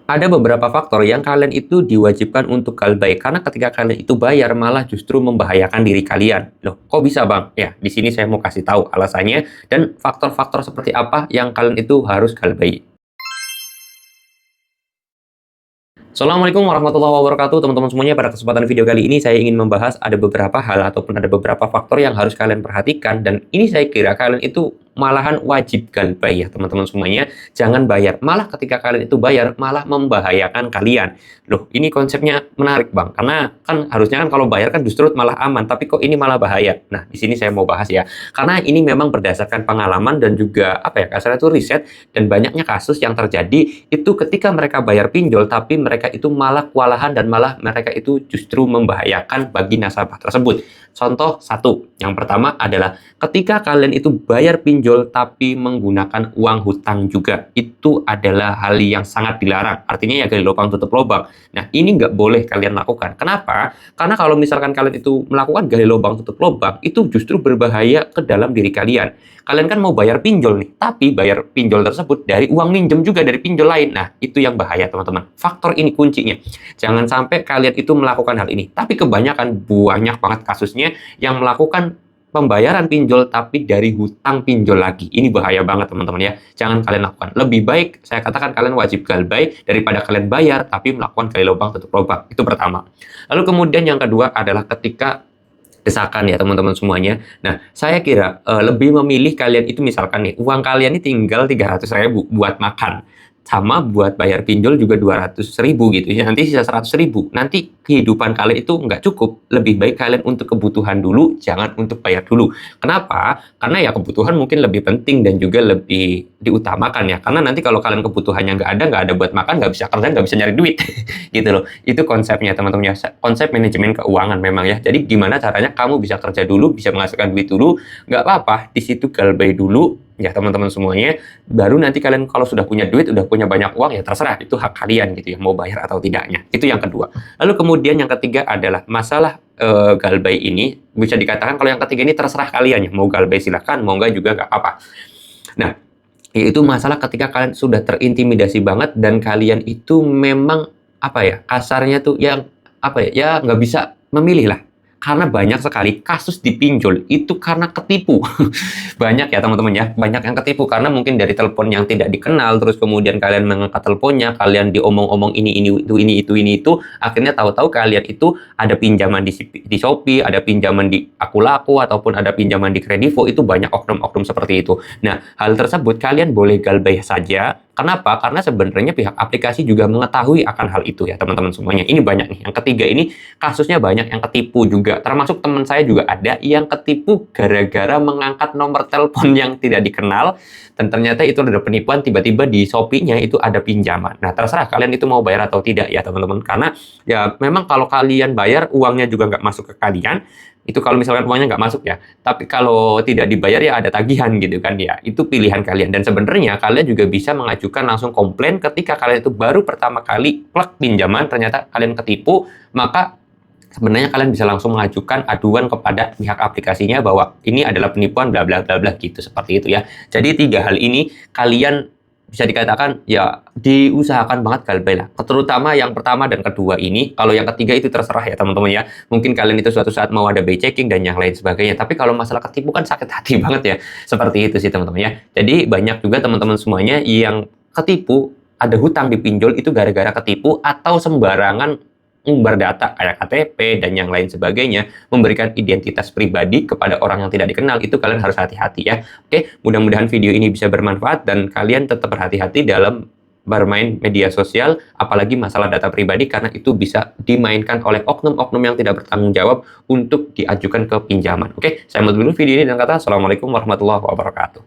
Ada beberapa faktor yang kalian itu diwajibkan untuk galbay, karena ketika kalian itu bayar malah justru membahayakan diri kalian. Loh, kok bisa bang? Ya, di sini saya mau kasih tahu alasannya dan faktor-faktor seperti apa yang kalian itu harus galbay. Assalamualaikum warahmatullahi wabarakatuh teman-teman semuanya. Pada kesempatan video kali ini saya ingin membahas ada beberapa hal ataupun ada beberapa faktor yang harus kalian perhatikan, dan ini saya kira kalian itu malahan wajib galbay ya teman-teman semuanya. Jangan bayar, malah ketika kalian itu bayar malah membahayakan kalian. Loh, ini konsepnya menarik bang, karena kan harusnya kan kalau bayar kan justru malah aman, tapi kok ini malah bahaya. Nah, di sini saya mau bahas ya, karena ini memang berdasarkan pengalaman dan juga apa ya, kasarnya itu riset, dan banyaknya kasus yang terjadi itu ketika mereka bayar pinjol tapi mereka itu malah kewalahan dan malah mereka itu justru membahayakan bagi nasabah tersebut. Contoh satu, yang pertama adalah ketika kalian itu bayar pinjol tapi menggunakan uang hutang juga, itu adalah hal yang sangat dilarang. Artinya ya gali lubang tutup lubang. Nah, ini nggak boleh kalian lakukan. Kenapa? Karena kalau misalkan kalian itu melakukan gali lubang tutup lubang, itu justru berbahaya ke dalam diri kalian. Kalian kan mau bayar pinjol nih, tapi bayar pinjol tersebut dari uang minjem juga dari pinjol lain. Nah, itu yang bahaya teman-teman. Faktor ini kuncinya. Jangan sampai kalian itu melakukan hal ini. Tapi kebanyakan banyak banget kasusnya yang melakukan pembayaran pinjol tapi dari hutang pinjol lagi. Ini bahaya banget teman-teman ya. Jangan kalian lakukan. Lebih baik saya katakan kalian wajib galbay daripada kalian bayar tapi melakukan gali lubang tutup lubang. Itu pertama. Lalu kemudian yang kedua adalah ketika desakan ya teman-teman semuanya. Nah, saya kira lebih memilih kalian itu misalkan nih, uang kalian ini tinggal 300.000 buat makan. Sama buat bayar pinjol juga 200.000 gitu ya. Nanti sisa 100.000. Nanti kehidupan kalian itu nggak cukup. Lebih baik kalian untuk kebutuhan dulu, jangan untuk bayar dulu. Kenapa? Karena ya kebutuhan mungkin lebih penting dan juga lebih diutamakan ya. Karena nanti kalau kalian kebutuhannya nggak ada buat makan, nggak bisa kerja, nggak bisa nyari duit. Gitu loh. Itu konsepnya teman-teman ya. Konsep manajemen keuangan memang ya. Jadi gimana caranya kamu bisa kerja dulu, bisa menghasilkan duit dulu, nggak apa-apa. Di situ galbay dulu ya teman-teman semuanya. Baru nanti kalian kalau sudah punya duit, udah punya banyak uang, ya terserah, itu hak kalian gitu ya, mau bayar atau tidaknya. Itu yang kedua. Lalu kemudian yang ketiga adalah masalah galbay ini, bisa dikatakan kalau yang ketiga ini terserah kalian ya, mau galbay silahkan, mau enggak juga nggak apa-apa. Nah, yaitu masalah ketika kalian sudah terintimidasi banget dan kalian itu memang apa ya, kasarnya tuh yang apa ya, ya nggak bisa memilih lah. Karena banyak sekali kasus dipinjol itu karena ketipu. Banyak ya teman-teman ya, banyak yang ketipu karena mungkin dari telepon yang tidak dikenal, terus kemudian kalian mengangkat teleponnya, kalian diomong-omong ini itu, akhirnya tahu-tahu kalian itu ada pinjaman di Shopee, ada pinjaman di Akulaku ataupun ada pinjaman di Kredivo. Itu banyak oknum-oknum seperti itu. Nah, hal tersebut kalian boleh galbay saja. Kenapa? Karena sebenarnya pihak aplikasi juga mengetahui akan hal itu ya teman-teman semuanya. Ini banyak nih. Yang ketiga ini kasusnya banyak yang ketipu juga. Termasuk teman saya juga ada yang ketipu gara-gara mengangkat nomor telepon yang tidak dikenal, dan ternyata itu ada penipuan, tiba-tiba di Shopee-nya itu ada pinjaman. Nah, terserah kalian itu mau bayar atau tidak ya teman-teman. Karena ya memang kalau kalian bayar, uangnya juga nggak masuk ke kalian. Itu kalau misalkan uangnya nggak masuk ya. Tapi kalau tidak dibayar ya ada tagihan gitu kan ya. Itu pilihan kalian. Dan sebenarnya kalian juga bisa mengajukan langsung komplain ketika kalian itu baru pertama kali plek pinjaman, ternyata kalian ketipu, maka sebenarnya kalian bisa langsung mengajukan aduan kepada pihak aplikasinya bahwa ini adalah penipuan bla bla bla bla gitu, seperti itu ya. Jadi tiga hal ini kalian bisa dikatakan ya diusahakan banget galbay lah. Terutama yang pertama dan kedua ini. Kalau yang ketiga itu terserah ya teman-teman ya. Mungkin kalian itu suatu saat mau ada by checking dan yang lain sebagainya. Tapi kalau masalah ketipu kan sakit hati banget ya. Seperti itu sih teman-teman ya. Jadi banyak juga teman-teman semuanya yang ketipu, ada hutang dipinjol itu gara-gara ketipu atau sembarangan umbar data kayak KTP dan yang lain sebagainya, memberikan identitas pribadi kepada orang yang tidak dikenal. Itu kalian harus hati-hati ya. Oke, mudah-mudahan video ini bisa bermanfaat dan kalian tetap berhati-hati dalam bermain media sosial, apalagi masalah data pribadi, karena itu bisa dimainkan oleh oknum-oknum yang tidak bertanggung jawab untuk diajukan ke pinjaman. Oke, saya mau dulu video ini dan kata Assalamualaikum warahmatullahi wabarakatuh.